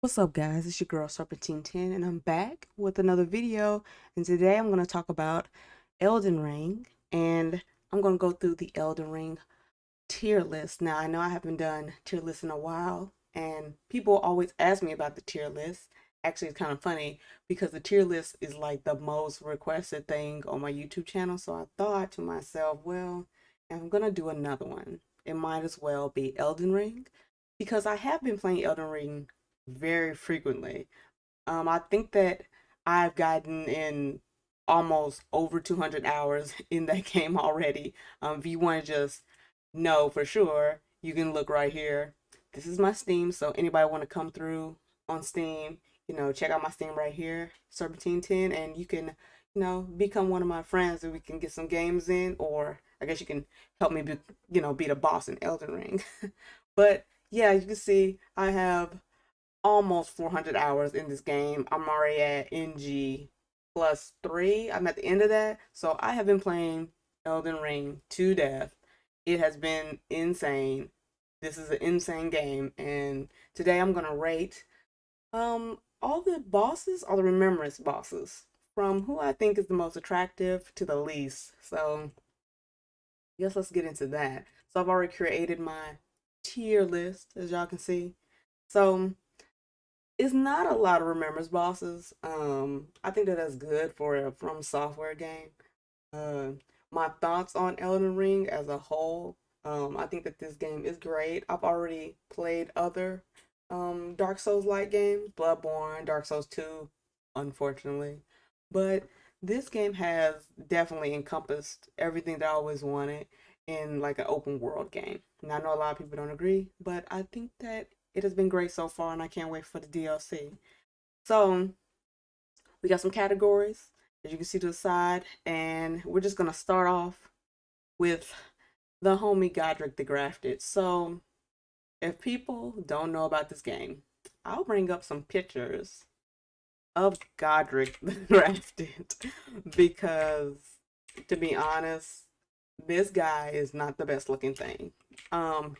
What's up, guys? It's your girl Serpentine 10, and I'm back with another video. And today I'm going to talk about Elden Ring, and I'm going to go through the Elden Ring tier list. Now, I know I haven't done tier lists in a while, and people always ask me about the tier list. Actually, it's kind of funny because the tier list is like the most requested thing on my YouTube channel. So I thought to myself, well, if I'm going to do another one, it might as well be Elden Ring because I have been playing Elden Ring very frequently. I think that I've gotten in almost over 200 hours in that game already. If you want to just know for sure, you can look right here. This is my Steam, so anybody want to come through on Steam, check out my Steam right here, Serpentine 10, and you can, become one of my friends and we can get some games in, or I guess you can help me beat a boss in Elden Ring. But yeah, you can see I have almost 400 hours in this game. I'm already at NG plus 3. I'm at the end of that. So I have been playing Elden Ring to death. It has been insane. This is an insane game. And today I'm going to rate all the bosses, all the remembrance bosses, from who I think is the most attractive to the least. So I guess let's get into that. So I've already created my tier list, as y'all can see. So it's not a lot of remembrance bosses. I think that that's good for a From Software game. Uh, my thoughts on Elden Ring as a whole. I think that this game is great. I've already played other Dark Souls-like games, Bloodborne, Dark Souls 2, unfortunately. But this game has definitely encompassed everything that I always wanted in like an open world game. And I know a lot of people don't agree, but I think that it has been great so far and I can't wait for the DLC. So we got some categories as you can see to the side, and we're just gonna start off with the homie Godric the Grafted. So if people don't know about this game, I'll bring up some pictures of Godric the Grafted because, to be honest, this guy is not the best looking thing.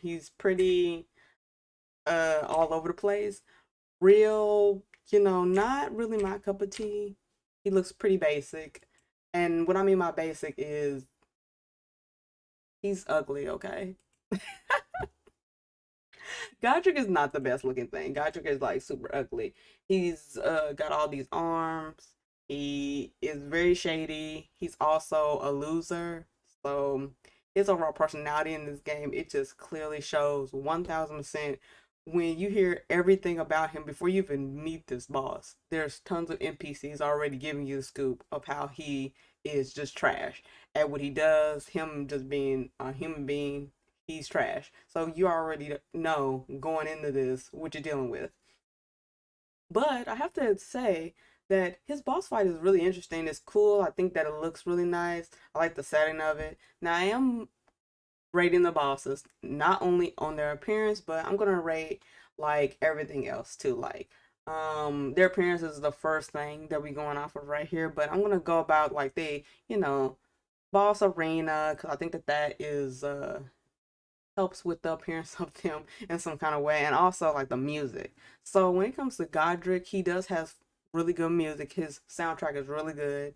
He's pretty all over the place. Real, not really my cup of tea. He looks pretty basic. And what I mean by basic is he's ugly, okay? Godric is not the best looking thing. Godric is like super ugly. He's got all these arms. He is very shady. He's also a loser. So his overall personality in this game, it just clearly shows 1000% when you hear everything about him before you even meet this boss. There's tons of NPCs already giving you the scoop of how he is just trash at what he does, him just being a human being. He's trash. So you already know going into this what you're dealing with. But I have to say that his boss fight is really interesting. It's cool. I think that it looks really nice. I like the setting of it. Now I am rating the bosses not only on their appearance, but I'm gonna rate like everything else too. Like their appearance is the first thing that we going off of right here, but I'm gonna go about like the boss arena because I think that that is helps with the appearance of them in some kind of way, and also like the music. So when it comes to Godric, he does have really good music. His soundtrack is really good.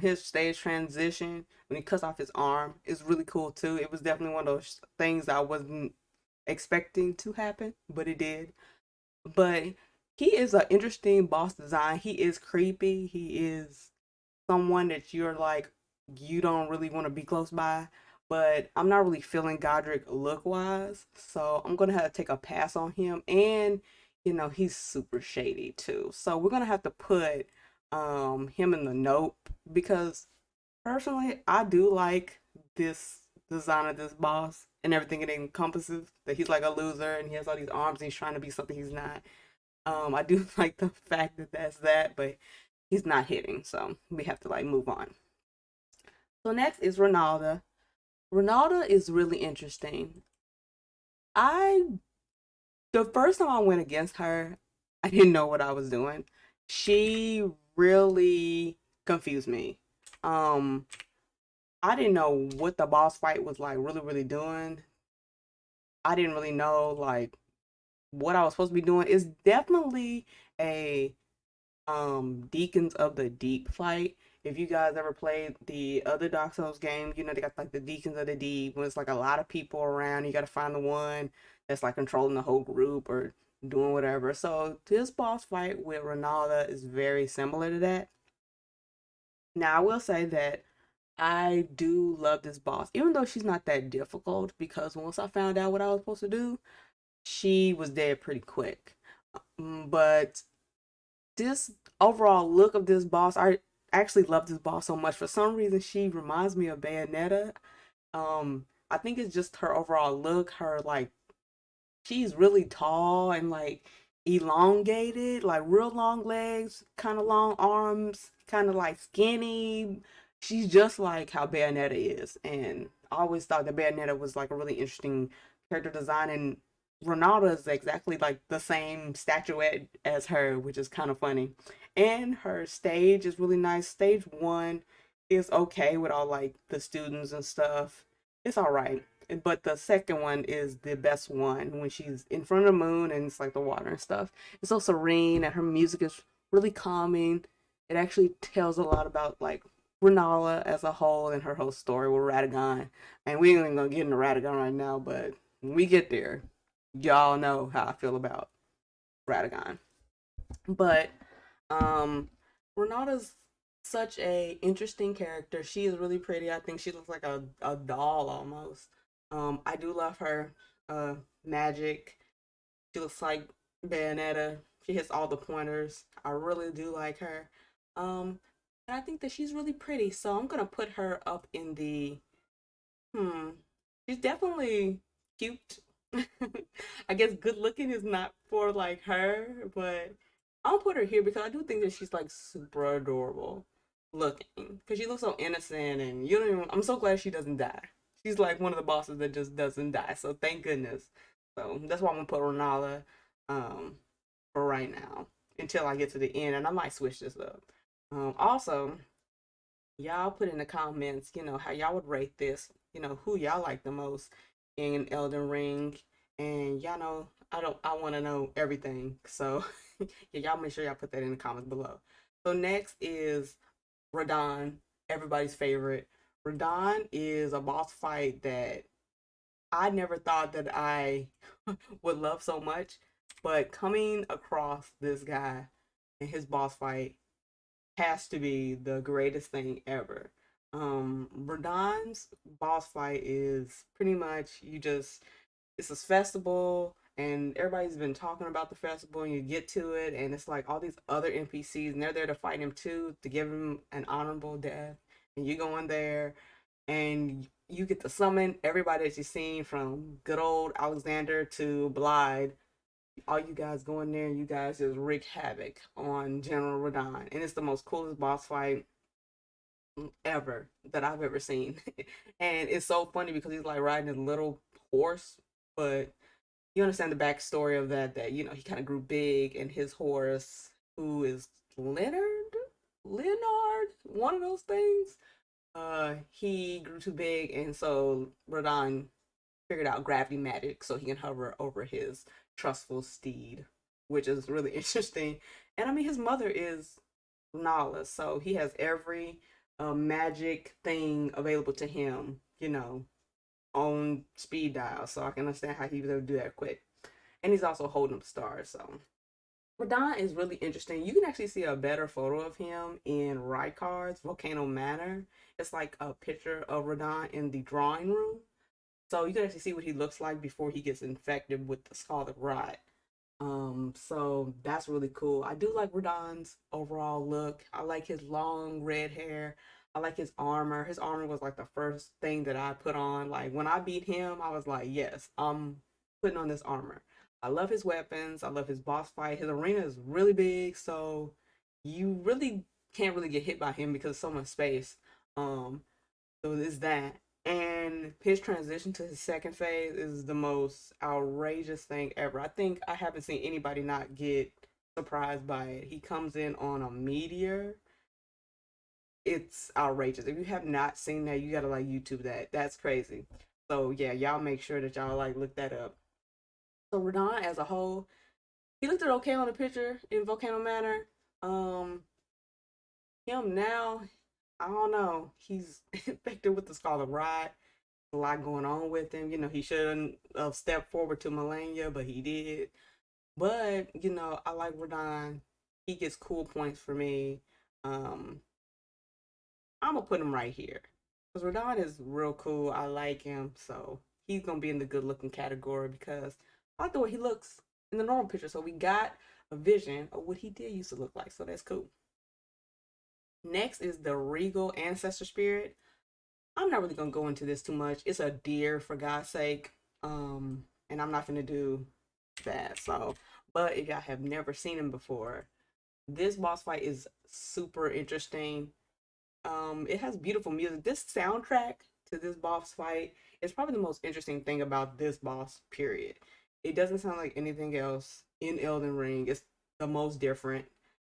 His stage transition when he cuts off his arm is really cool too. It was definitely one of those things I wasn't expecting to happen, but it did. But he is an interesting boss design. He is creepy. He is someone that you're like, you don't really want to be close by. But I'm not really feeling Godric look wise, so I'm gonna have to take a pass on him. And he's super shady too, so we're gonna have to put him in the nope because personally I do like this design of this boss and everything it encompasses. That he's like a loser and he has all these arms and he's trying to be something he's not. I do like the fact that that's that, but he's not hitting, so we have to like move on. So next is Ronaldo. Ronaldo is really interesting. I the first time I went against her, I didn't know what I was doing. She really confused me. Um, I didn't know what the boss fight was like really, really doing. I didn't really know like what I was supposed to be doing. It's definitely a Deacons of the Deep fight. If you guys ever played the other Dark Souls game, you know they got like the Deacons of the Deep when it's like a lot of people around. You got to find the one that's like controlling the whole group or doing whatever. So this boss fight with Ronaldo is very similar to that. Now I will say that I do love this boss, even though she's not that difficult, because once I found out what I was supposed to do, she was dead pretty quick. But this overall look of this boss, I actually love this boss so much. For some reason, she reminds me of Bayonetta. I think it's just her overall look, her like she's really tall and like elongated, like real long legs, kind of long arms, kind of like skinny. She's just like how Bayonetta is. And I always thought that Bayonetta was like a really interesting character design. And Ronaldo is exactly like the same statuette as her, which is kind of funny. And her stage is really nice. Stage one is okay with all like the students and stuff. It's all right, but the second one is the best one when she's in front of the moon and it's like the water and stuff. It's so serene and her music is really calming. It actually tells a lot about like Renala as a whole and her whole story with Radagon. And we ain't even gonna get into Radagon right now, but when we get there, y'all know how I feel about Radagon. But um Renata's such a interesting character. She is really pretty. I think she looks like a doll almost. I do love her magic. She looks like Bayonetta. She hits all the pointers. I really do like her. And I think that she's really pretty. So I'm gonna put her up in the hmm. She's definitely cute. I guess good looking is not for like her, but I'll put her here because I do think that she's like super adorable looking. Because she looks so innocent and you don't even I'm so glad she doesn't die. She's like one of the bosses that just doesn't die. So thank goodness. So that's why I'm gonna put Renala um for right now until I get to the end and I might switch this up. Also y'all put in the comments, how y'all would rate this, who y'all like the most in Elden Ring. And y'all know I want to know everything. So yeah, y'all make sure y'all put that in the comments below. So next is Radon, everybody's favorite. Radon is a boss fight that I never thought that I would love so much, but coming across this guy and his boss fight has to be the greatest thing ever. Radon's boss fight is pretty much it's this festival and everybody's been talking about the festival and you get to it and it's like all these other NPCs and they're there to fight him too to give him an honorable death. And you go in there and you get to summon everybody that you've seen from good old Alexander to Blythe. All you guys go in there and you guys just wreak havoc on General Radon. And it's the most coolest boss fight ever that I've ever seen. And it's so funny because he's like riding a little horse, but you understand the backstory of that he kind of grew big and his horse, who is Leonard, one of those things, he grew too big and so Radon figured out gravity magic so he can hover over his trustful steed, which is really interesting. And I mean, his mother is Nala, so he has every magic thing available to him, on speed dial. So I can understand how he was able to do that quick. And he's also holding up stars. So Radon is really interesting. You can actually see a better photo of him in Rykard's Volcano Manor. It's like a picture of Radon in the drawing room. So you can actually see what he looks like before he gets infected with the Scarlet Rot. So that's really cool. I do like Radon's overall look. I like his long red hair. I like his armor. His armor was like the first thing that I put on. Like when I beat him, I was like, yes, I'm putting on this armor. I love his weapons. I love his boss fight. His arena is really big, so you really can't really get hit by him because so much space. Um, so there's that. And his transition to his second phase is the most outrageous thing ever. I think I haven't seen anybody not get surprised by it. He comes in on a meteor. It's outrageous. If you have not seen that, you gotta like YouTube that. That's crazy. So yeah, y'all make sure that y'all like look that up. So Radon as a whole, he looked okay on the picture in Volcano Manor. Um, him now, I don't know. He's infected with the Scarlet Rot. A lot going on with him. He shouldn't have stepped forward to Melania, but he did. But I like Radon. He gets cool points for me. Um, I'm gonna put him right here because Radon is real cool. I like him, so he's gonna be in the good looking category because I like the way he looks in the normal picture. So we got a vision of what he did used to look like. So that's cool. Next is the Regal Ancestor Spirit. I'm not really gonna go into this too much. It's a deer for God's sake. And I'm not gonna do that. So, but if y'all have never seen him before, this boss fight is super interesting. It has beautiful music. This soundtrack to this boss fight is probably the most interesting thing about this boss, period. It doesn't sound like anything else in Elden Ring. It's the most different,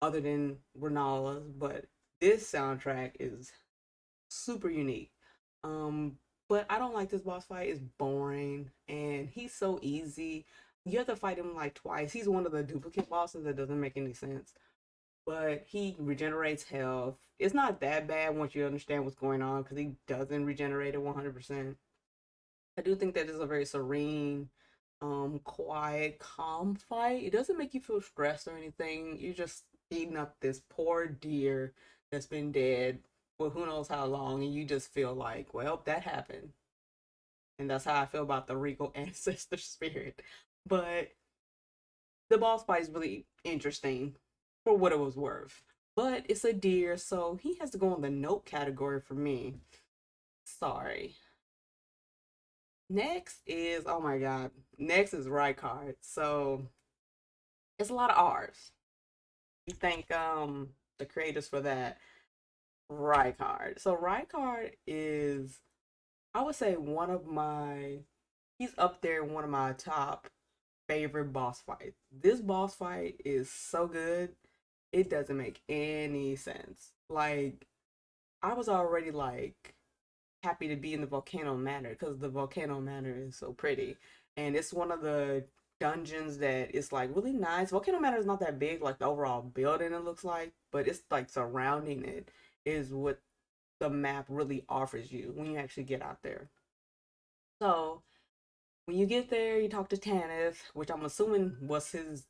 other than Renala's, but this soundtrack is super unique. Um, but I don't like this boss fight. It's boring and he's so easy. You have to fight him like twice. He's one of the duplicate bosses that doesn't make any sense. But he regenerates health. It's not that bad once you understand what's going on because he doesn't regenerate it 100%. I do think that is a very serene, quiet, calm fight. It doesn't make you feel stressed or anything. You're just eating up this poor deer that's been dead for who knows how long, and you just feel like, well, that happened. And that's how I feel about the Regal Ancestor Spirit. But the boss fight is really interesting for what it was worth. But it's a deer, so he has to go in the nope category for me. Sorry. Next is, oh my god, next is Rykard. So it's a lot of R's. You thank the creators for that. Rykard. So Rykard is, I would say, he's up there one of my top favorite boss fights. This boss fight is so good, it doesn't make any sense. Like, I was already like happy to be in the Volcano Manor because the Volcano Manor is so pretty. And it's one of the dungeons that is like really nice. Volcano Manor is not that big, like the overall building it looks like, but it's like surrounding it is what the map really offers you when you actually get out there. So when you get there, you talk to Tanith, which I'm assuming was his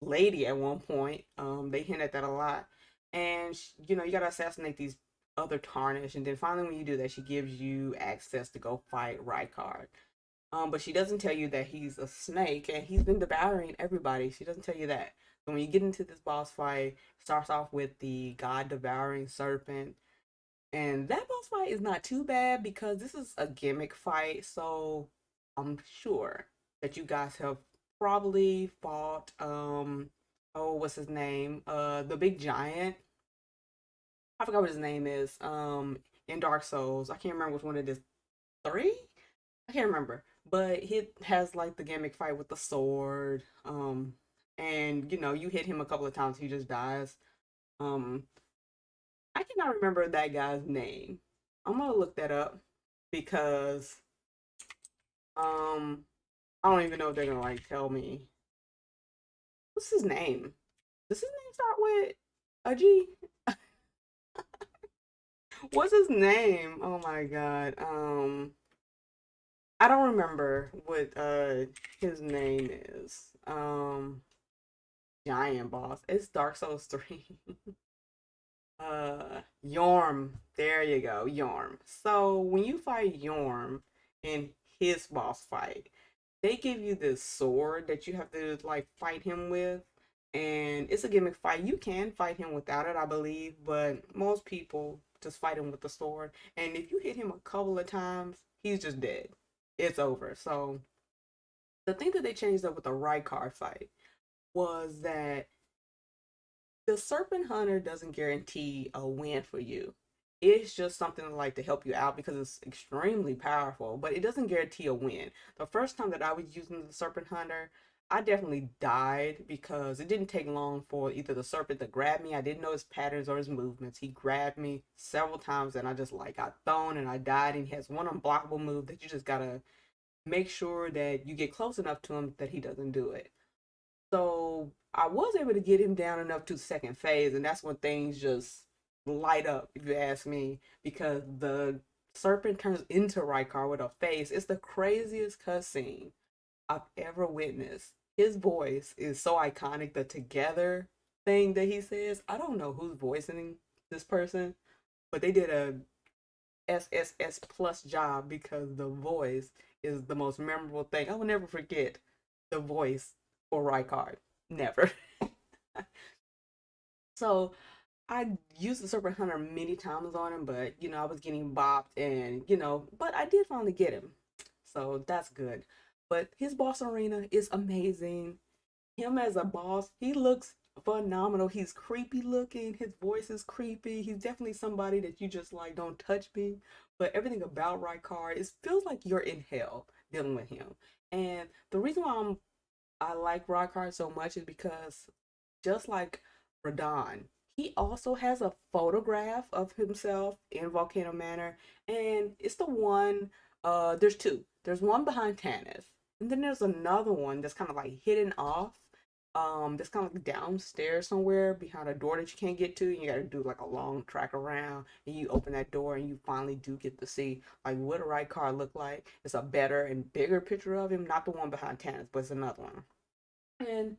lady at one point. They hint at that a lot, and you gotta assassinate these other Tarnish, and then finally when you do that, she gives you access to go fight Rykard. But she doesn't tell you that he's a snake and he's been devouring everybody. She doesn't tell you that. So when you get into this boss fight, it starts off with the god devouring serpent. And that boss fight is not too bad because this is a gimmick fight. So I'm sure that you guys have probably fought oh, what's his name? The big giant. I forgot what his name is. In Dark Souls. I can't remember which one it is. Three? I can't remember. But he has like the gimmick fight with the sword. And you hit him a couple of times, he just dies. Um, I cannot remember that guy's name. I'm gonna look that up because um I don't even know if they're gonna like tell me. What's his name? Does his name start with a G? What's his name? Oh my god. I don't remember what his name is. Giant boss. It's Dark Souls 3. Yorm. There you go, Yorm. So when you fight Yorm in his boss fight, they give you this sword that you have to like fight him with, and it's a gimmick fight. You can fight him without it, I believe, but most people just fight him with the sword. And if you hit him a couple of times, he's just dead. It's over. So the thing that they changed up with the Rykard fight was that the Serpent Hunter doesn't guarantee a win for you. It's just something like to help you out because it's extremely powerful, but it doesn't guarantee a win. The first time that I was using the Serpent Hunter, I definitely died because it didn't take long for either the serpent to grab me. I didn't know his patterns or his movements. He grabbed me several times and I just like got thrown and I died. And he has one unblockable move that you just gotta make sure that you get close enough to him that he doesn't do it. So I was able to get him down enough to second phase, and that's when things just light up, if you ask me, because the serpent turns into Rykar with a face. It's the craziest cutscene I've ever witnessed. His voice is so iconic. The together thing that he says, I don't know who's voicing this person, but they did a SSS plus job because the voice is the most memorable thing. I will never forget the voice for Rykard. Never. So I used the Serpent Hunter many times on him, but I was getting bopped and but I did finally get him. So that's good. But his boss arena is amazing. Him as a boss, he looks phenomenal. He's creepy looking. His voice is creepy. He's definitely somebody that you just like, don't touch me. But everything about Rykard, it feels like you're in hell dealing with him. And the reason why I like Rykard so much is because just like Radon, he also has a photograph of himself in Volcano Manor, and it's the one. There's two. There's one behind Tannis, and then there's another one that's kind of like hidden off. That's kind of like downstairs somewhere behind a door that you can't get to. And you got to do like a long track around, and you open that door, and you finally do get to see like what a right card look like. It's a better and bigger picture of him, not the one behind Tannis, but it's another one. And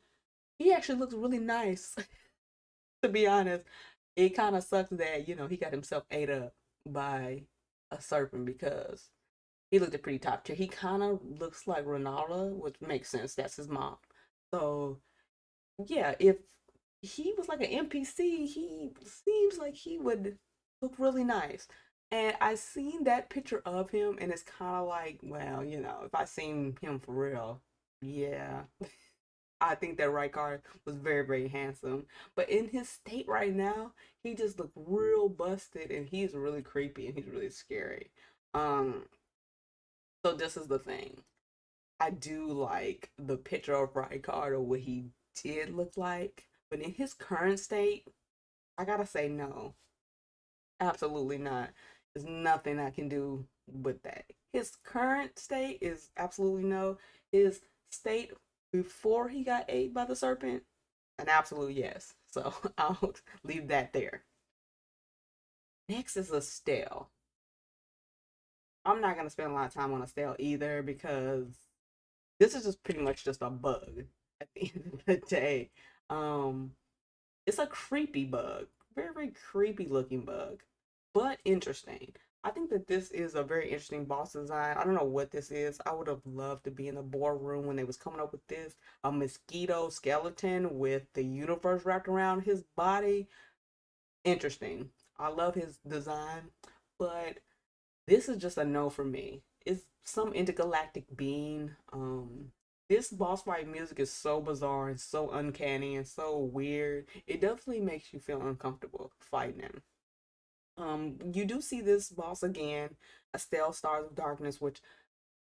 he actually looks really nice. To be honest, it kind of sucks that he got himself ate up by a serpent because he looked a pretty top tier. He kind of looks like Renala, which makes sense. That's his mom. So yeah, if he was like an NPC, he seems like he would look really nice. And I seen that picture of him, and it's kind of like, well, if I seen him for real, yeah, I think that Rykard was very, very handsome. But in his state right now, he just looked real busted and he's really creepy and he's really scary. Um, so this is the thing. I do like the picture of Rykard or what he did look like, but in his current state, I gotta say no. Absolutely not. There's nothing I can do with that. His current state is absolutely no. His state before he got ate by the serpent, an absolute yes. So I'll leave that there. Next is a stale. I'm not gonna spend a lot of time on a stale either because this is just pretty much just a bug at the end of the day. Um, it's a creepy bug, very, very creepy looking bug, but interesting. I think that this is a very interesting boss design. I don't know what this is. I would have loved to be in the boardroom when they was coming up with this. A mosquito skeleton with the universe wrapped around his body. Interesting. I love his design, but this is just a no for me. It's some intergalactic being. This boss fight music is so bizarre and so uncanny and so weird. It definitely makes you feel uncomfortable fighting him. You do see this boss again, Estelle Stars of Darkness, which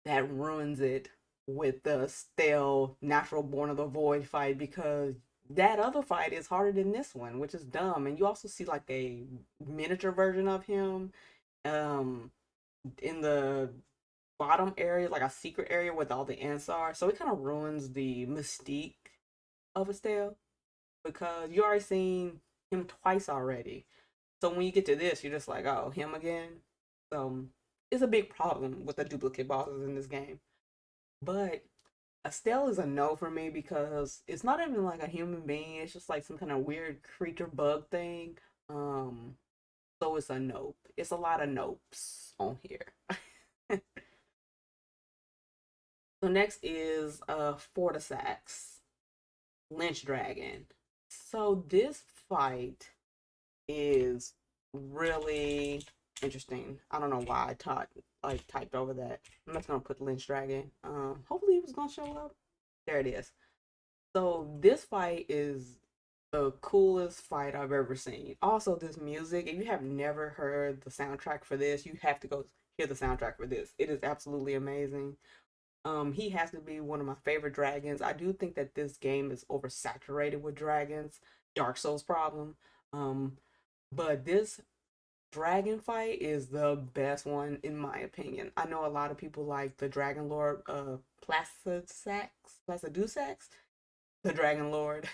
that ruins it with the Stale Natural Born of the Void fight because that other fight is harder than this one, which is dumb. And you also see like a miniature version of him um in the bottom area, like a secret area with all the ants are. So it kind of ruins the mystique of Estelle because you already seen him twice already. So when you get to this, you're just like, oh, him again. So it's a big problem with the duplicate bosses in this game. But Estelle is a no for me because it's not even like a human being. It's just like some kind of weird creature bug thing. Um, so it's a nope. It's a lot of nopes on here. So next is Fortisax, Lynch Dragon. So this fight is really interesting. I don't know why I typed over that. I'm just gonna put Lynch Dragon. Hopefully it was gonna show up. There it is. So this fight is the coolest fight I've ever seen. Also, this music, if you have never heard the soundtrack for this, you have to go hear the soundtrack for this. It is absolutely amazing. He has to be one of my favorite dragons. I do think that this game is oversaturated with dragons. Dark Souls problem. Um, but this dragon fight is the best one in my opinion. I know a lot of people like the Dragon Lord, Placidusax, the Dragon Lord,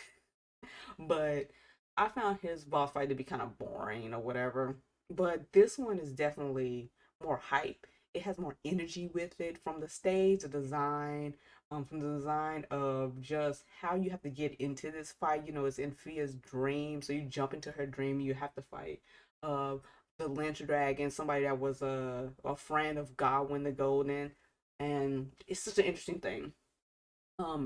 but I found his boss fight to be kind of boring or whatever. But this one is definitely more hype. It has more energy with it from the stage, the design, from the design of just how you have to get into this fight. You know, it's in Fia's dream, so you jump into her dream. You have to fight uh, the Lynch Dragon, somebody that was a friend of Godwin the Golden, and it's such an interesting thing.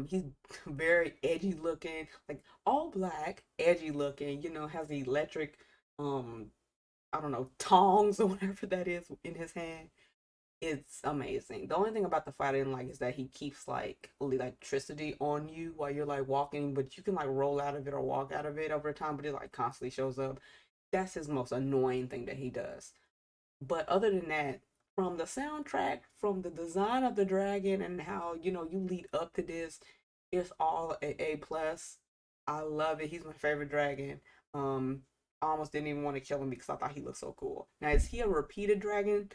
He's very edgy looking, like all black, edgy looking, you know, has the electric, um, I don't know, tongs or whatever that is in his hand. It's amazing. The only thing about the fight I didn't like is that he keeps like electricity on you while you're like walking, but you can like roll out of it or walk out of it over time, but it like constantly shows up. That's his most annoying thing that he does. But other than that, from the soundtrack, from the design of the dragon and how, you know, you lead up to this, it's all a plus. I love it. He's my favorite dragon. I almost didn't even want to kill him because I thought he looked so cool. Now, is he a repeated dragon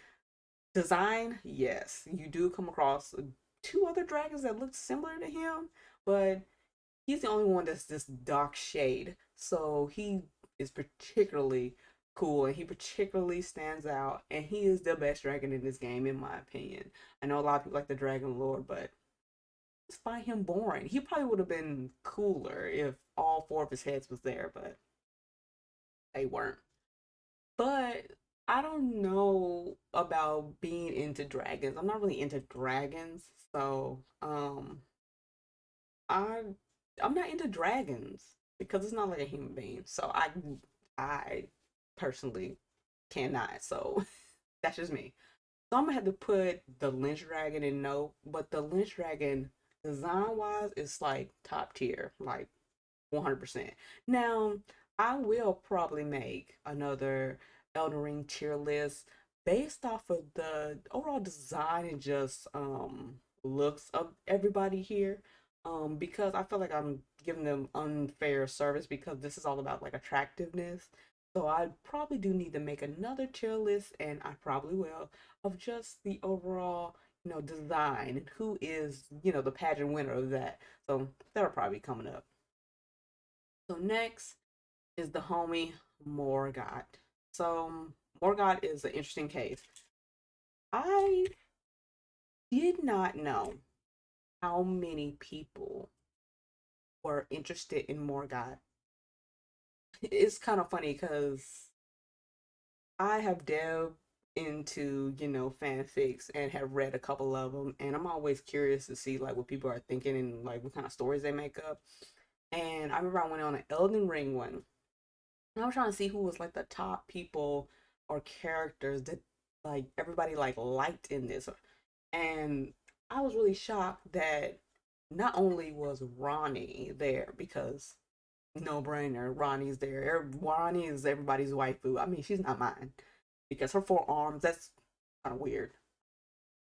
design? Yes. You do come across two other dragons that look similar to him, but he's the only one that's this dark shade. So he is particularly cool and he particularly stands out and he is the best dragon in this game in my opinion. I know a lot of people like the Dragon Lord, but just find him boring. He probably would have been cooler if all four of his heads was there, but they weren't. But I don't know about being into dragons. I'm not really into dragons, so I I'm not into dragons because it's not like a human being. So I personally cannot. So that's just me. So I'm gonna have to put the lynch dragon in no, but the lynch dragon design wise is like top tier, like 100%. Now, I will probably make another Elden Ring tier list based off of the overall design and just looks of everybody here. Because I feel like I'm giving them unfair service because this is all about like attractiveness. So I probably do need to make another tier list, and I probably will, of just the overall, you know, design and who is, you know, the pageant winner of that. So that'll probably be coming up. So next is the homie Morgott. So Morgott is an interesting case. I did not know how many people were interested in Morgott. It's kind of funny because I have delved into, you know, fanfics and have read a couple of them, and I'm always curious to see like what people are thinking and like what kind of stories they make up. And I remember I went on an Elden Ring one, and I was trying to see who was like the top people or characters that like everybody like liked in this, and I was really shocked that not only was Ronnie there because no brainer, Ronnie's there. Ronnie is everybody's waifu. I mean, she's not mine because her forearms, that's kind of weird.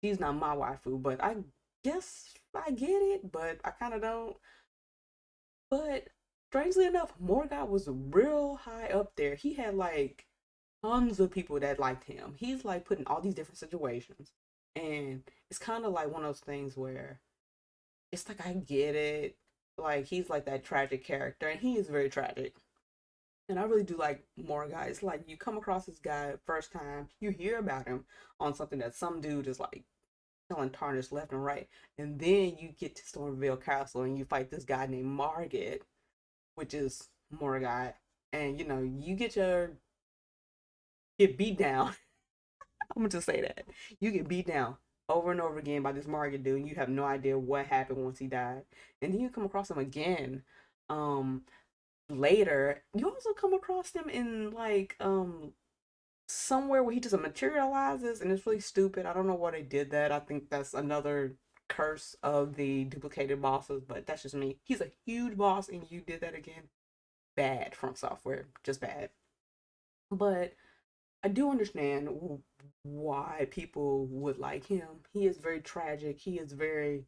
She's not my waifu, but I guess I get it, but I kind of don't. But strangely enough, Morgoth was real high up there. He had like tons of people that liked him. He's like put in all these different situations. And it's kind of like one of those things where it's like I get it. Like he's like that tragic character, and he is very tragic. And I really do like more guys. Like you come across this guy first time, you hear about him on something that some dude is like killing tarnish left and right, and then you get to Stormville Castle and you fight this guy named Margit, which is Morgai, and you know you get beat down. I'm gonna just say that you get beat down over and over again by this Margit dude, and you have no idea what happened once he died, and then you come across him again. Um, Later, you also come across him in like somewhere where he just materializes and it's really stupid. I don't know why they did that. I think that's another curse of the duplicated bosses, but that's just me. He's a huge boss and you did that again. Bad from software, just bad. But I do understand why people would like him. He is very tragic. He is very,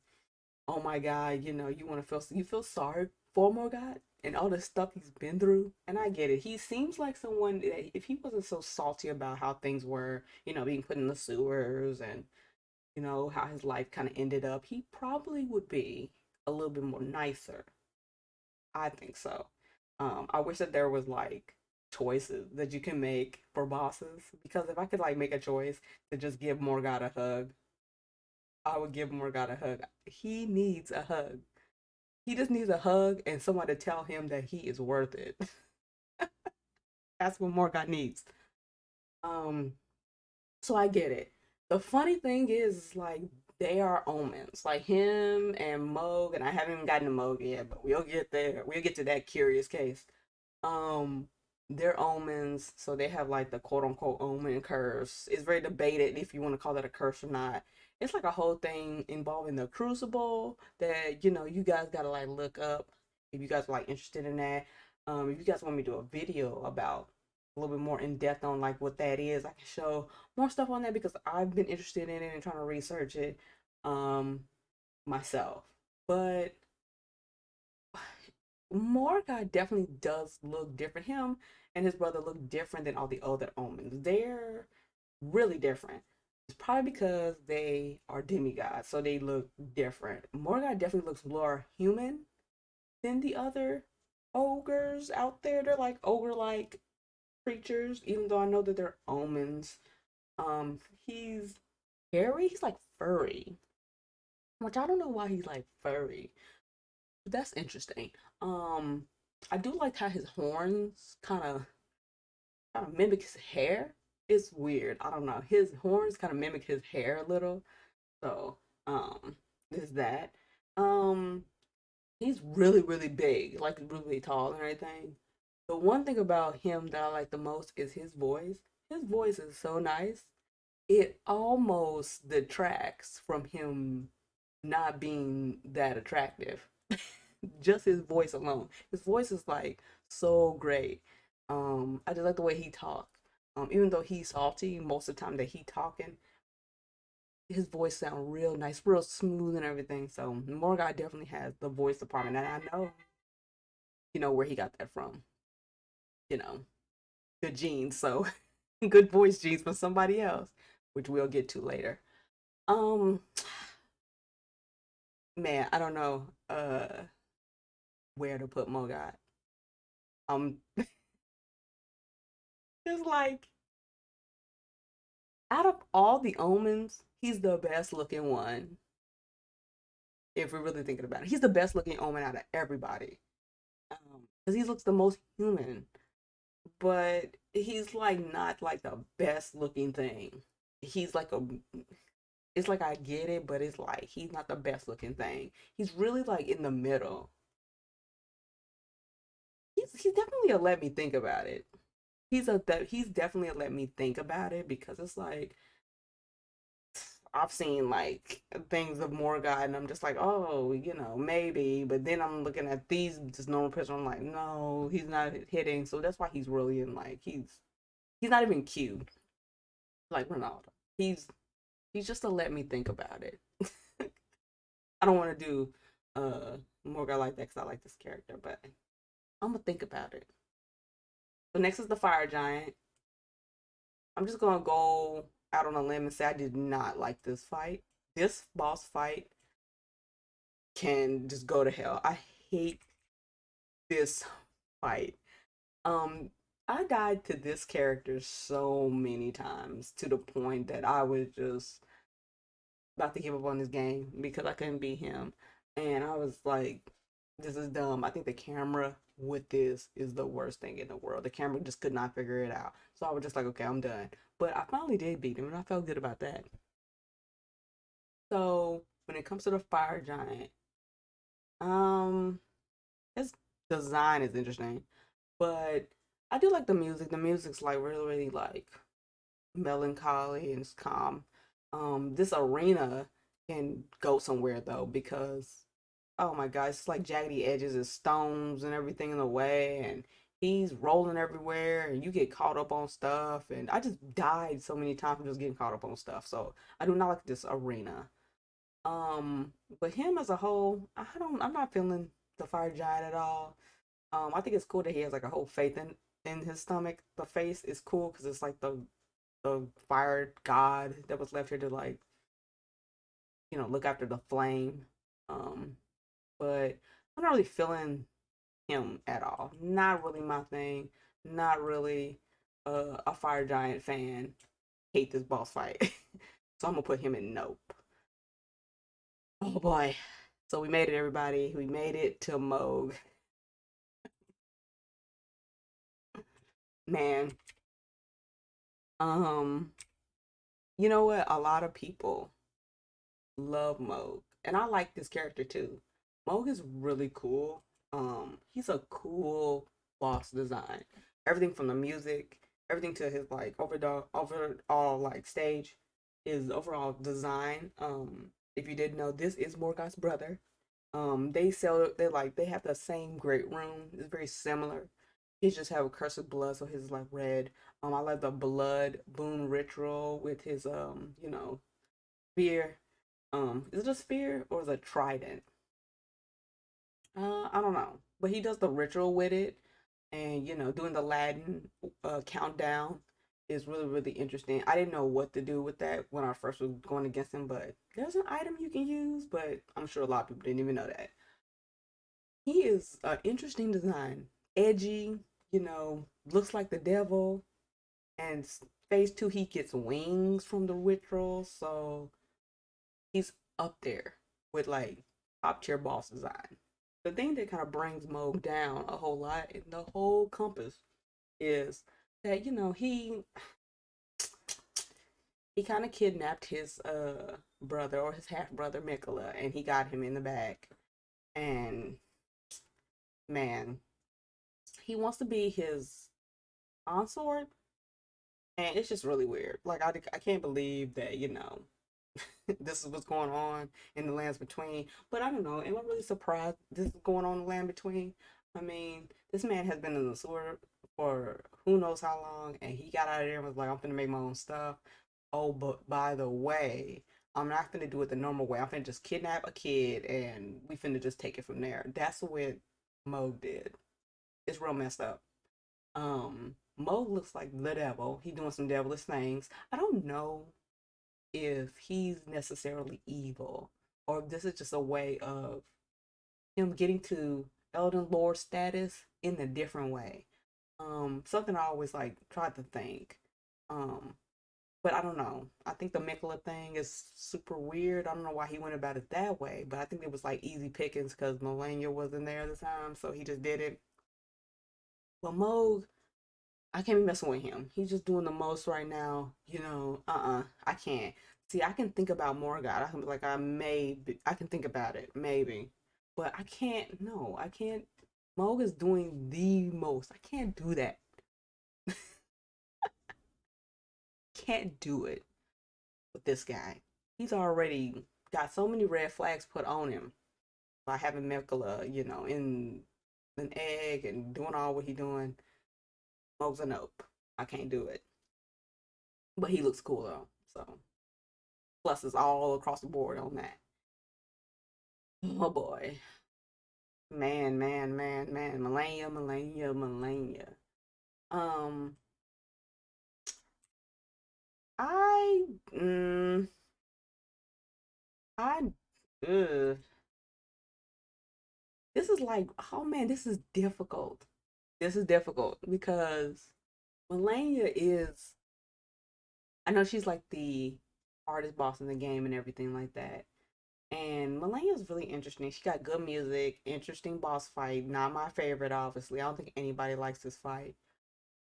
oh my god, you know, you want to feel, you feel sorry for Morgoth and all the stuff he's been through. And I get it. He seems like someone that if he wasn't so salty about how things were, being put in the sewers and, how his life kind of ended up, he probably would be a little bit more nicer. I think so. I wish that there was like choices that you can make for bosses because if I could like make a choice to just give Morgoth a hug, I would give Morgoth a hug. He needs a hug. He just needs a hug and someone to tell him that he is worth it. That's what Morgoth needs. Um, so I get it. The funny thing is, like, they are omens. Like him and Moog, and I haven't even gotten to Moog yet, but we'll get there. We'll get to that curious case. Um, they're omens, so they have like the quote unquote omen curse. It's very debated if you want to call that a curse or not. It's like a whole thing involving the crucible that you guys gotta like look up if you guys are like interested in that. If you guys want me to do a video about a little bit more in depth on like what that is, I can show more stuff on that because I've been interested in it and trying to research it um myself. But Morgoth definitely does look different. Him and his brother look different than all the other omens. They're really different. It's probably because they are demigods, so they look different. Morgoth definitely looks more human than the other ogres out there. They're like ogre-like creatures, even though I know that they're omens. He's hairy. He's like furry, which I don't know why he's like furry. But that's interesting. Um, I do like how his horns kind of mimic his hair. It's weird. I don't know. His horns kind of mimic his hair a little. So, there's that. Um, he's really, really big, like really tall and everything. The one thing about him that I like the most is his voice. His voice is so nice. It almost detracts from him not being that attractive. Just his voice alone. His voice is like so great. I just like the way he talk. Even though he's salty most of the time that he talking, his voice sound real nice, real smooth and everything. So Morgoth definitely has the voice department, and I know, where he got that from. You know, good genes. So good voice genes for somebody else, which we'll get to later. Um, man, I don't know where to put Morgoth. Um, it's like out of all the omens, he's the best looking one. If we're really thinking about it, he's the best looking omen out of everybody. Because he looks the most human, but he's like not like the best looking thing. He's like a, it's like I get it, but it's like he's not the best looking thing. He's really like in the middle. He's definitely a let me think about it. He's definitely a let me think about it because it's like I've seen like things of Morgoth, and I'm just like, oh, maybe. But then I'm looking at these just normal person. I'm like, no, he's not hitting. So that's why he's really in like he's not even cute like Ronaldo. He's he's just to let me think about it. I don't want to do Morgoth like that because I like this character, but I'm gonna think about it. So next is the fire giant. I'm just gonna go out on a limb and say I did not like this fight. This boss fight can just go to hell. I hate this fight. Um, I died to this character so many times to the point that I was just about to give up on this game because I couldn't beat him. And I was like, this is dumb. I think the camera with this is the worst thing in the world. The camera just could not figure it out. So I was just like, okay, I'm done. But I finally did beat him and I felt good about that. So when it comes to the fire giant, um, his design is interesting, but I do like the music. The music's like really, really like melancholy and it's calm. This arena can go somewhere though because oh my god, it's like jaggedy edges and stones and everything in the way, and he's rolling everywhere, and you get caught up on stuff. And I just died so many times from just getting caught up on stuff. So I do not like this arena. But him as a whole, I'm not feeling the fire giant at all. I think it's cool that he has like a whole faith in his stomach. The face is cool because it's like the fire god that was left here to like look after the flame. Um, but I'm not really feeling him at all. Not really my thing. Not really a fire giant fan. Hate this boss fight. So I'm gonna put him in nope. Oh boy. So we made it, everybody. We made it to Moog. Man, um, you know what? A lot of people love Moog, and I like this character too. Moog is really cool. He's a cool boss design. Everything from the music, everything to his like overall like stage, his overall design. If you didn't know, this is Morgoth's brother. They have the same great room. It's very similar. He just have a curse of blood, so his like red. I like the blood boon ritual with his spear. Is it a spear or is it a trident? I don't know, but he does the ritual with it, and doing the Latin countdown is really really interesting. I didn't know what to do with that when I first was going against him, but there's an item you can use, but I'm sure a lot of people didn't even know that. He is an interesting design, edgy, looks like the devil, and phase two he gets wings from the ritual, so he's up there with like top tier boss design. The thing that kind of brings Moog down a whole lot in the whole compass is that he kind of kidnapped his brother or his half brother Mikola, and he got him in the back. And man, he wants to be his consort, and it's just really weird. Like I can't believe that this is what's going on in the lands between. But I don't know. Am I really surprised this is going on in the land between? I mean, this man has been in the sewer for who knows how long, and he got out of there and was like, I'm gonna make my own stuff. Oh, but by the way, I'm not gonna do it the normal way. I'm gonna just kidnap a kid and we finna just take it from there. That's what Moog did. It's real messed up. Moog looks like the devil. He doing some devilish things. I don't know if he's necessarily evil or if this is just a way of him getting to Elden Lord status in a different way. Something I always like tried to think. Um, but I don't know. I think the Mikola thing is super weird. I don't know why he went about it that way, but I think it was like easy pickings because Melania wasn't there at the time, so he just did it. But Moog, I can't be messing with him. He's just doing the most right now. I can't. See, I can think about Morgoth. I can be like, I can think about it, maybe. But I can't, no, I can't. Moog is doing the most. I can't do that. Can't do it with this guy. He's already got so many red flags put on him by having Mikola, in an egg and doing all what he doing. Moog's a nope. I can't do it. But he looks cool though. So pluses all across the board on that. Oh boy. Man, man, man, man. Melania, Melania, Melania. Um, I, mm, I, ugh. This is like, oh man, this is difficult. This is difficult because Melania is, I know she's like the hardest boss in the game and everything like that. And Melania's really interesting. She got good music, interesting boss fight. Not my favorite, obviously. I don't think anybody likes this fight.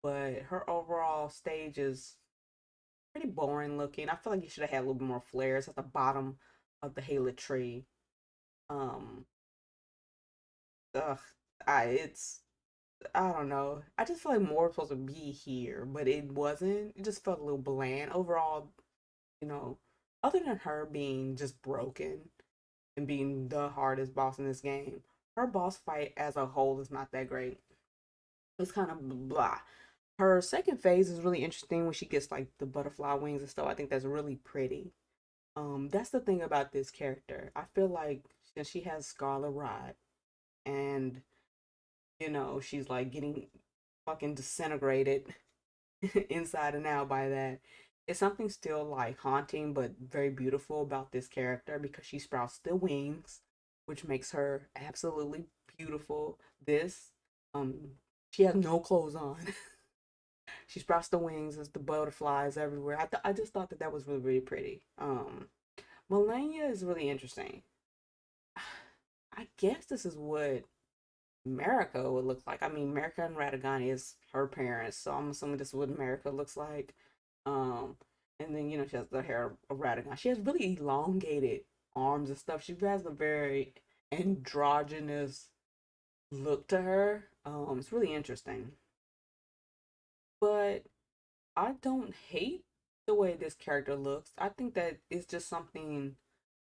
But her overall stage is pretty boring looking. I feel like you should have had a little bit more flares at the bottom of the Halo tree. Um, ugh, I don't know. I just feel like more was supposed to be here, but it wasn't. It just felt a little bland. Overall, you know, other than her being just broken and being the hardest boss in this game, her boss fight as a whole is not that great. It's kind of blah. Her second phase is really interesting when she gets like the butterfly wings and stuff. I think that's really pretty. That's the thing about this character. I feel like since she has Scarlet Rot, and she's like getting fucking disintegrated inside and out by that. It's something still like haunting but very beautiful about this character because she sprouts the wings, which makes her absolutely beautiful. This, um, she has no clothes on. She sprouts the wings as the butterflies everywhere. I just thought that that was really really pretty. Melania is really interesting. I guess this is what America would look like. I mean, America and Radagon is her parents, so I'm assuming this is what America looks like. Um, and then she has the hair of Radagon. She has really elongated arms and stuff. She has a very androgynous look to her. It's really interesting, but I don't hate the way this character looks. I think that it's just something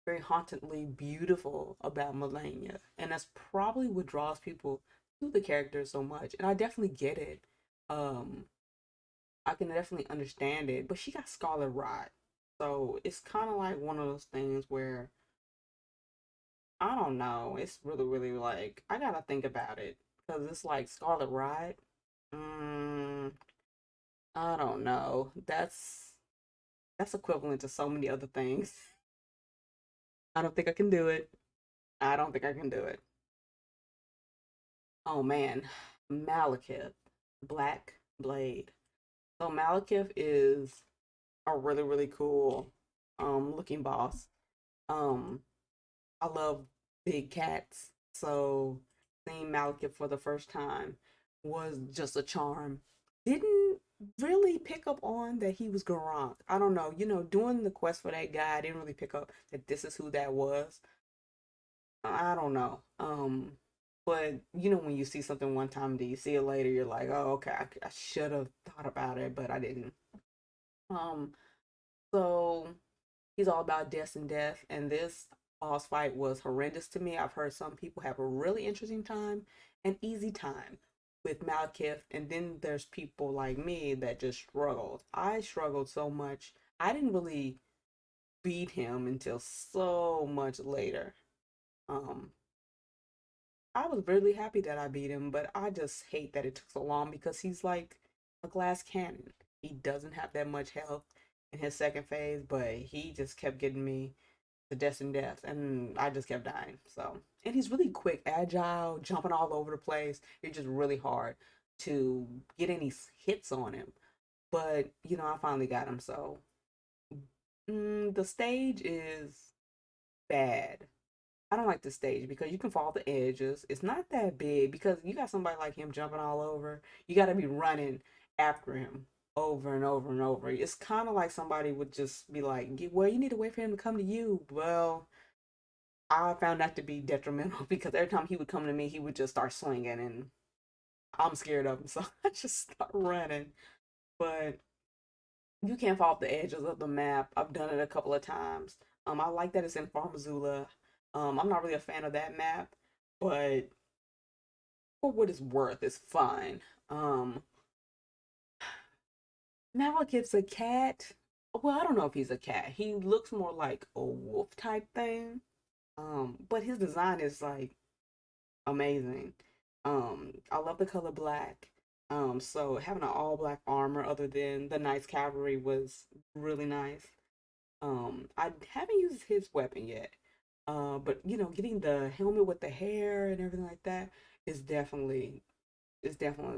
very hauntingly beautiful about Melania, and that's probably what draws people to the character so much. And I definitely get it. Um, I can definitely understand it, but she got Scarlet Rot, so it's kind of like one of those things where I don't know. It's really, really like I gotta think about it because it's like Scarlet Rot. Mm, I don't know. That's equivalent to so many other things. I don't think I can do it. I don't think I can do it. Oh man, Malekith, Black Blade. So Malekith is a really really cool looking boss. Um I love big cats. So seeing Malekith for the first time was just a charm. Didn't really pick up on that he was Garant. I don't know, doing the quest for that guy, I didn't really pick up that this is who that was. I don't know. But when you see something one time, do you see it later? You're like, oh, okay, I should have thought about it, but I didn't. Um, so he's all about death and death, and this boss fight was horrendous to me. I've heard some people have a really interesting time, an easy time with Malekith, and then there's people like me that just struggled. I struggled so much. I didn't really beat him until so much later. Um, I was really happy that I beat him, but I just hate that it took so long because he's like a glass cannon. He doesn't have that much health in his second phase, but he just kept getting me the death and death, and I just kept dying. So, and he's really quick, agile, jumping all over the place. It's just really hard to get any hits on him. But I finally got him. So, the stage is bad. I don't like the stage because you can fall off the edges. It's not that big because you got somebody like him jumping all over. You got to be running after him over and over and over. It's kind of like somebody would just be like, well, you need to wait for him to come to you. Well, I found that to be detrimental because every time he would come to me, he would just start swinging, and I'm scared of him. So I just start running. But you can't fall off the edges of the map. I've done it a couple of times. I like that it's in Farmazula. I'm not really a fan of that map, but for what it's worth, it's fine. Malekith's a cat. Well, I don't know if he's a cat. He looks more like a wolf type thing. But his design is like amazing. I love the color black. So having an all black armor other than the Knights Cavalry was really nice. I haven't used his weapon yet. But getting the helmet with the hair and everything like that is definitely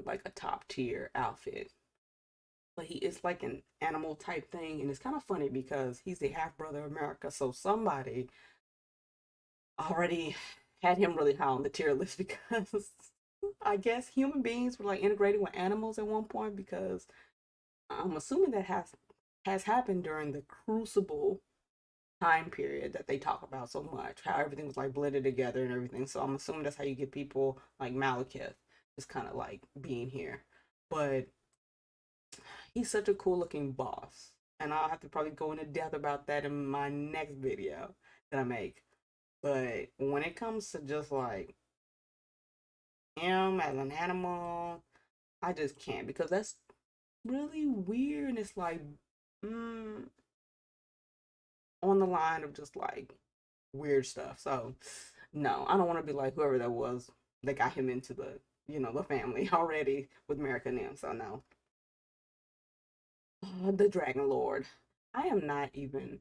like a top tier outfit. But he is like an animal type thing, and it's kind of funny because he's the half brother of America. So somebody already had him really high on the tier list because I guess human beings were like integrated with animals at one point because I'm assuming that has happened during the Crucible time period that they talk about so much, how everything was like blended together and everything. So I'm assuming that's how you get people like Malekith, just kind of like being here. But he's such a cool looking boss. And I'll have to probably go into depth about that in my next video that I make. But when it comes to just like him as an animal, I just can't because that's really weird. And it's like mm, on the line of just like weird stuff. So no, I don't want to be like whoever that was. they got him into the the family already with America and them. So no, the Dragon Lord. I am not even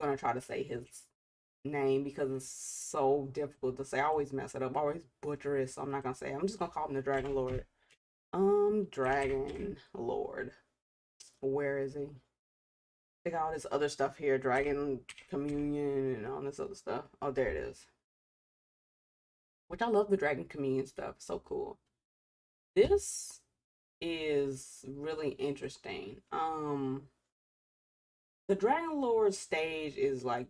gonna try to say his name because it's so difficult to say. I always mess it up. I always butcher it. So I'm not gonna say it. I'm just gonna call him the Dragon Lord. Dragon Lord. Where is he? They got all this other stuff here. Dragon Communion and all this other stuff. Oh, there it is. Which I love the Dragon Communion stuff. So cool. This is really interesting. The Dragon Lord stage is like,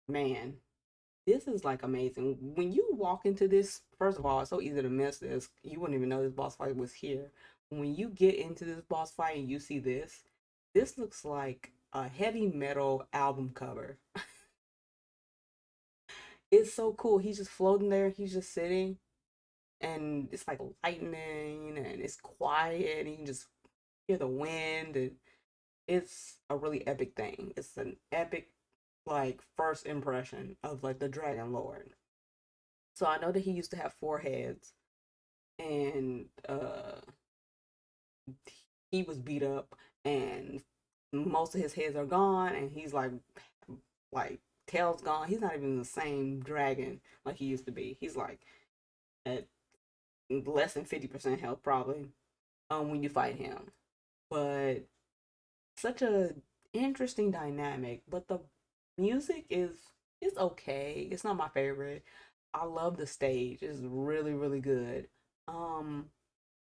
man, this is like amazing. When you walk into this, first of all, it's so easy to miss this. You wouldn't even know this boss fight was here. When you get into this boss fight and you see this looks like a heavy metal album cover. It's so cool. He's just floating there. He's just sitting, and it's like lightning, and it's quiet, and you can just hear the wind, and it's a really epic thing. It's an epic like first impression of like the Dragon Lord. So I know that he used to have four heads, and he was beat up, and most of his heads are gone, and he's like tail's gone. He's not even the same dragon like he used to be. He's like at less than 50% health probably when you fight him. But such a interesting dynamic. But the music is okay. It's not my favorite. I love the stage. It's really, really good. Um,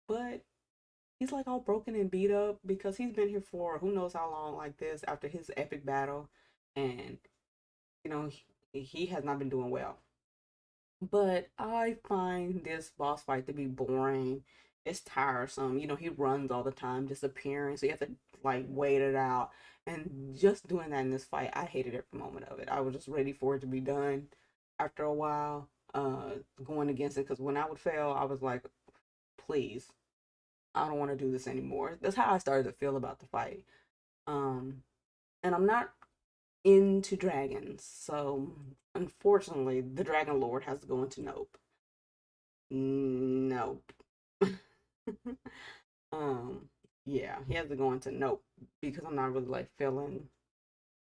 but he's like all broken and beat up because he's been here for who knows how long like this after his epic battle, and he has not been doing well. But I find this boss fight to be boring. It's tiresome. He runs all the time, disappearing. So you have to like wait it out. And just doing that in this fight, I hated every moment of it. I was just ready for it to be done after a while, going against it. Because when I would fail, I was like, please, I don't want to do this anymore. That's how I started to feel about the fight. Um, and I'm not into dragons, so unfortunately, the Dragon Lord has to go into Nope. Nope. um, yeah, he has to go into Nope because I'm not really like feeling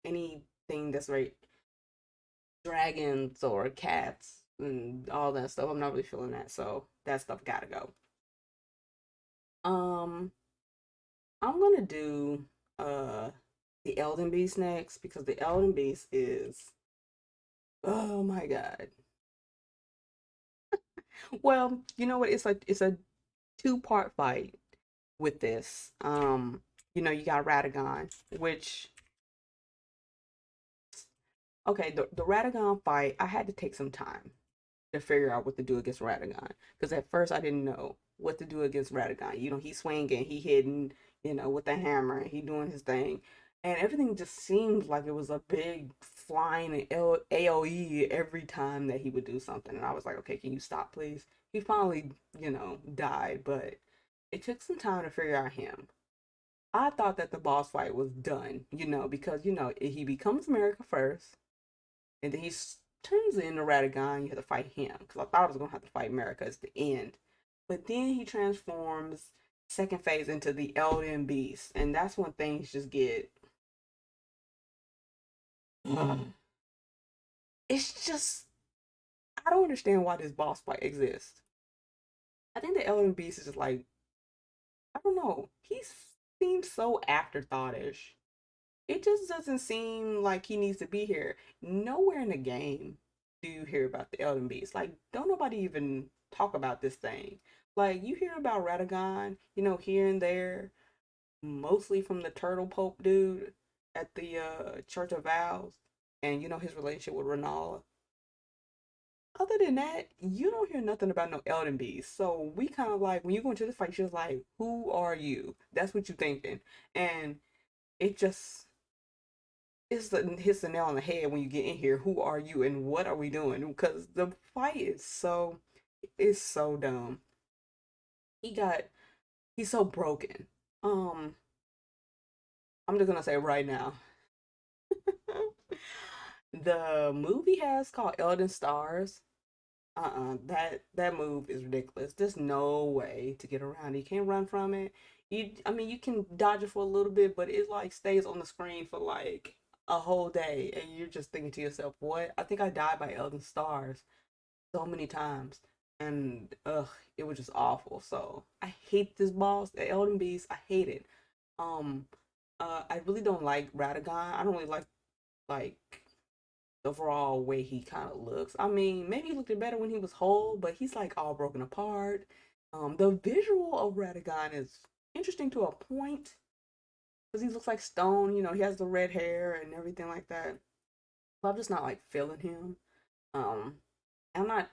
anything that's right dragons or cats and all that stuff. I'm not really feeling that, so that stuff gotta go. Um, I'm gonna do uh the Elden Beast next because the Elden Beast is, oh my god. Well, you know what? It's a two-part fight with this. You got Radagon, which okay, the Radagon fight, I had to take some time to figure out what to do against Radagon. Because at first I didn't know what to do against Radagon. He's swinging, he hitting, with the hammer, and he doing his thing. And everything just seemed like it was a big flying AoE every time that he would do something. And I was like, okay, can you stop, please? He finally, died, but it took some time to figure out him. I thought that the boss fight was done, because, he becomes America first, and then turns into Radagon. You have to fight him because I thought I was gonna have to fight America as the end, but then he transforms second phase into the Elden Beast, and that's when things just get. It's just I don't understand why this boss fight exists. I think the Elden Beast is just like I don't know. He seems so afterthoughtish. It just doesn't seem like he needs to be here. Nowhere in the game do you hear about the Elden Beast. Like, don't nobody even talk about this thing. Like, you hear about Radagon, here and there, mostly from the Turtle Pope dude at the Church of Vows, and his relationship with Renala. Other than that, you don't hear nothing about no Elden Beast. So we kind of like when you go into the fight, you're just like, who are you? That's what you're thinking, and it just hits the nail on the head when you get in here. Who are you and what are we doing? Because the fight is so dumb. He got he's so broken. Um, I'm just gonna say right now, the movie has called Elden Stars. That move is ridiculous. There's no way to get around it. You can't run from it. I mean, you can dodge it for a little bit, but it like stays on the screen for like a whole day, and you're just thinking to yourself, "What? I think I died by Elden Stars so many times, and it was just awful." So I hate this boss, the Elden Beast. I hate it. Um, I really don't like Radagon. I don't really like the overall way he kind of looks. I mean, maybe he looked better when he was whole, but he's like all broken apart. The visual of Radagon is interesting to a point because he looks like stone. You know, he has the red hair and everything like that. But I'm just not like feeling him. Um, I'm not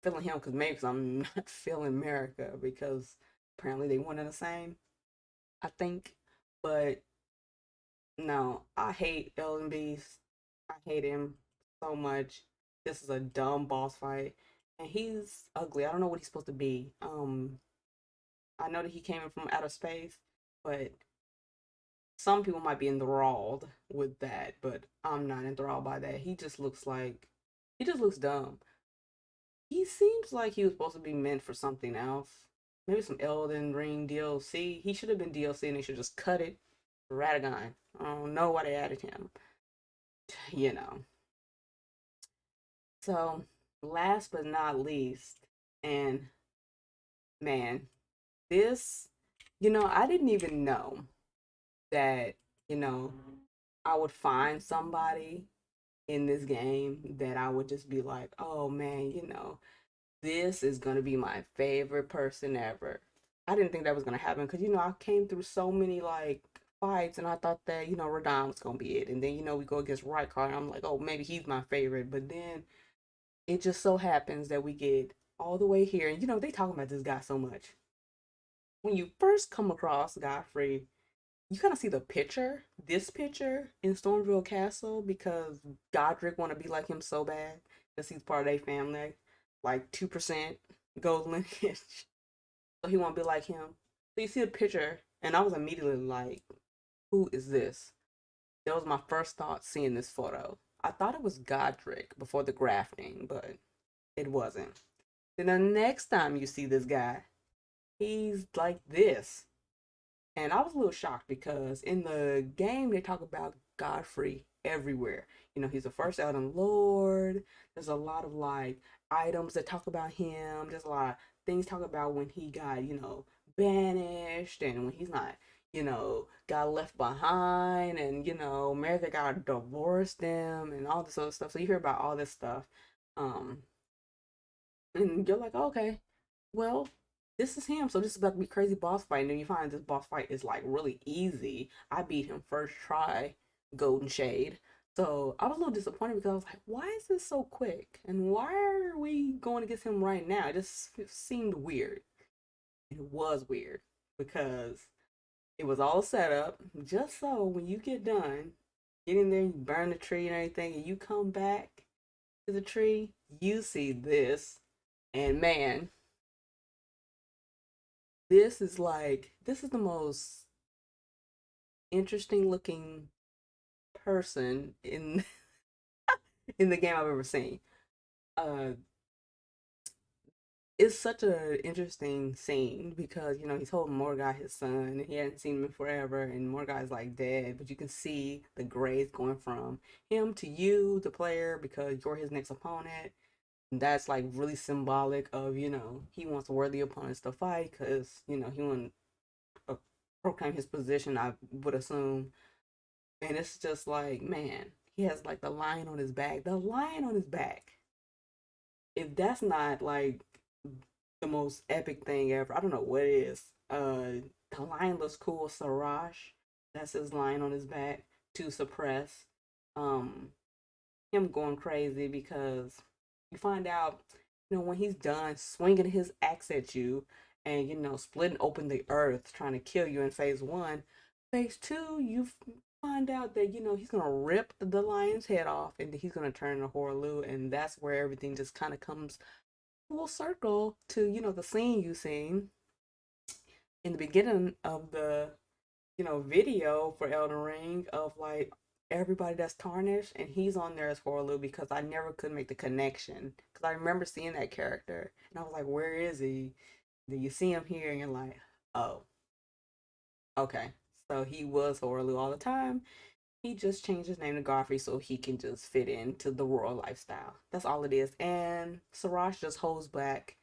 feeling him because maybe because I'm not feeling America because apparently they one and the same. I think, but no, I hate Elden Beast. I hate him so much. This is a dumb boss fight. And he's ugly. I don't know what he's supposed to be. I know that he came in from outer space, but some people might be enthralled with that, but I'm not enthralled by that. He just looks dumb. He seems like he was supposed to be meant for something else. Maybe some Elden Ring DLC. He should have been DLC and they should just cut it. Radagon. I don't know why they added him. You know. So, last but not least, and man, this, I didn't even know that, you know, I would find somebody in this game that I would just be like, oh man, this is gonna be my favorite person ever. I didn't think that was gonna happen because I came through so many like fights and I thought that Radon was gonna be it, and then we go against Rykar and I'm like, oh maybe he's my favorite, but then it just so happens that we get all the way here, and they talking about this guy so much. When you first come across Godfrey, you kind of see this picture in Stormville Castle because Godric want to be like him so bad because he's part of their family, like 2% gold lineage. So he want to be like him. So you see the picture, and I was immediately like, who is this? That was my first thought seeing this photo. I thought it was Godric before the grafting, but it wasn't. Then the next time you see this guy, he's like this. And I was a little shocked because in the game they talk about Godfrey everywhere. He's the first Elden Lord. There's a lot of like items that talk about him. There's a lot of things talk about when he got, banished and when he's not, got left behind and, America got divorced them and all this other stuff. So you hear about all this stuff. Um, and you're like, okay, well, this is him. So this is about to be crazy boss fight. And then you find this boss fight is like really easy. I beat him first try, Golden Shade. So I was a little disappointed because I was like, why is this so quick? And why are we going against him right now? It seemed weird. It was weird because it was all set up just so when you get done, get in there, you burn the tree and everything, and you come back to the tree, you see this. And man, this is the most interesting looking person in in the game I've ever seen. Uh, it's such an interesting scene because he's holding Morgai, his son, and he hadn't seen him in forever, and Morgai's like dead, but you can see the grays going from him to you, the player, because you're his next opponent. And that's like really symbolic of he wants worthy opponents to fight because he want to proclaim his position. I would assume. And it's just like, man, he has like the lion on his back. The lion on his back. If that's not like the most epic thing ever, I don't know what is. The lion looks cool. Siraj, that's his lion on his back to suppress um him going crazy because you find out, when he's done swinging his axe at you and, splitting open the earth, trying to kill you in phase one. Phase two, you find out that, he's going to rip the lion's head off and he's going to turn into Horaloo. And that's where everything just kind of comes full circle to, the scene you seen in the beginning of the, video for Elden Ring of like everybody that's tarnished, and he's on there as Horlu because I never could make the connection. Because I remember seeing that character, and I was like, where is he? Then you see him here, and you're like, oh, okay. So he was Horlu all the time. He just changed his name to Godfrey so he can just fit into the royal lifestyle. That's all it is. And Sarash just holds back,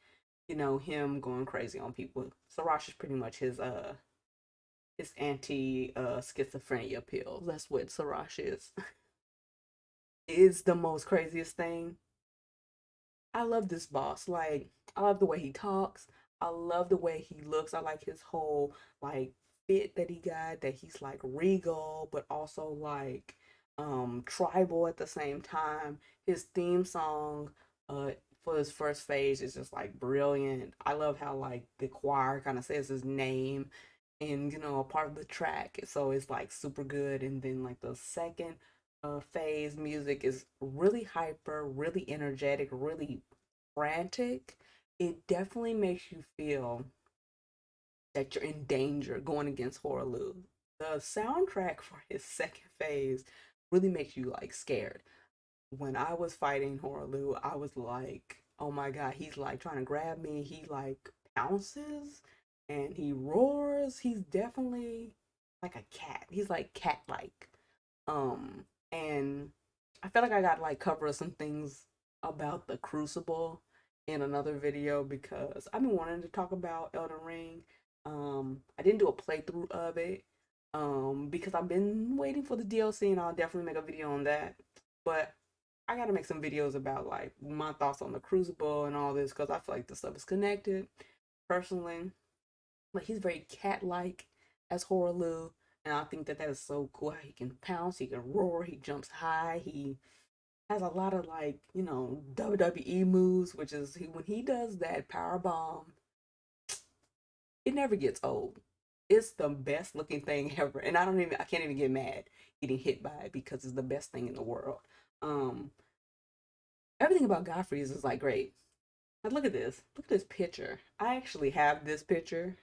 him going crazy on people. Sarash is pretty much his anti schizophrenia pills. That's what Sarash is. Is the most craziest thing. I love this boss. Like, I love the way he talks. I love the way he looks. I like his whole like fit that he got, that he's like regal, but also like tribal at the same time. His theme song for his first phase is just like brilliant. I love how like the choir kind of says his name and a part of the track. So it's like super good. And then like the second phase music is really hyper, really energetic, really frantic. It definitely makes you feel that you're in danger going against Horaloo. The soundtrack for his second phase really makes you like scared. When I was fighting Horaloo, I was like, oh my god, he's like trying to grab me. He like pounces and he roars. He's definitely like a cat. He's like cat like. And I feel like I got like cover some things about the Crucible in another video because I've been wanting to talk about Elden Ring. I didn't do a playthrough of it because I've been waiting for the DLC, and I'll definitely make a video on that. But I gotta make some videos about like my thoughts on the Crucible and all this because I feel like this stuff is connected. Personally, like he's very cat-like as Horaloo, and I think that that is so cool. How he can pounce, he can roar, he jumps high, he has a lot of like WWE moves, which is when he does that power bomb, it never gets old. It's the best looking thing ever, and I can't even get mad getting hit by it because it's the best thing in the world. Um, Everything about Godfrey's is like great. Like look at this, look at this picture. I actually have this picture.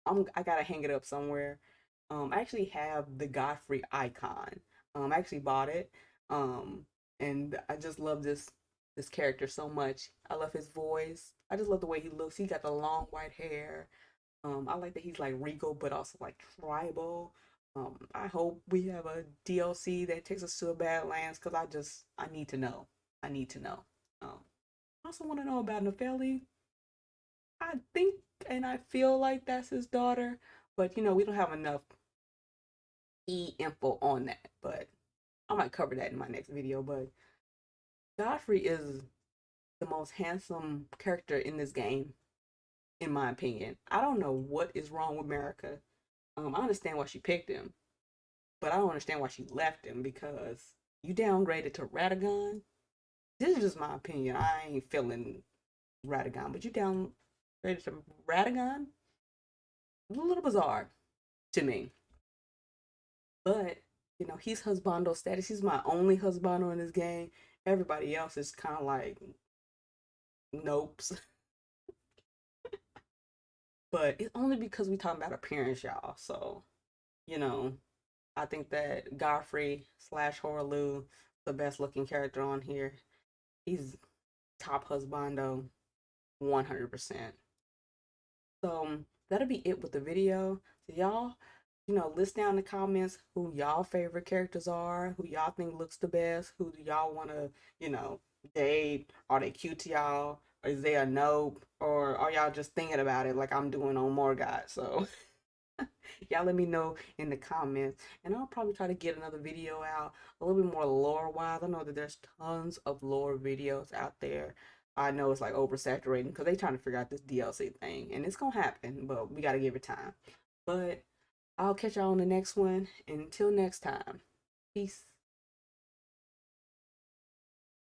I gotta hang it up somewhere. I actually have the Godfrey icon. I actually bought it. Um, and I just love this character so much. I love his voice. I just love the way he looks. He got the long white hair. I like that he's like regal but also like tribal. I hope we have a DLC that takes us to a Badlands because I need to know. I need to know. I also want to know about Nefeli. I think and I feel like that's his daughter, but we don't have enough info on that. But I might cover that in my next video. But Godfrey is the most handsome character in this game, in my opinion. I don't know what is wrong with America. I understand why she picked him, but I don't understand why she left him because you downgraded to Radagon. This is just my opinion. I ain't feeling Radagon, but you downgraded to Radagon? A little bizarre to me. But he's husbando status. He's my only husbando in this game. Everybody else is kind of like nopes. But it's only because we talking about appearance, y'all. So, you know, I think that Godfrey slash Horaloo, the best looking character on here. He's top husbando, 100%. So that'll be it with the video. So y'all, list down in the comments who y'all favorite characters are, who y'all think looks the best, who do y'all want to, date. Are they cute to y'all? Or is they a nope? Or are y'all just thinking about it like I'm doing on more guys? So y'all let me know in the comments, and I'll probably try to get another video out a little bit more lore wise. I know that there's tons of lore videos out there. I know it's like oversaturating because they trying to figure out this DLC thing, and it's gonna happen, but we gotta give it time. But I'll catch y'all on the next one. And until next time, peace.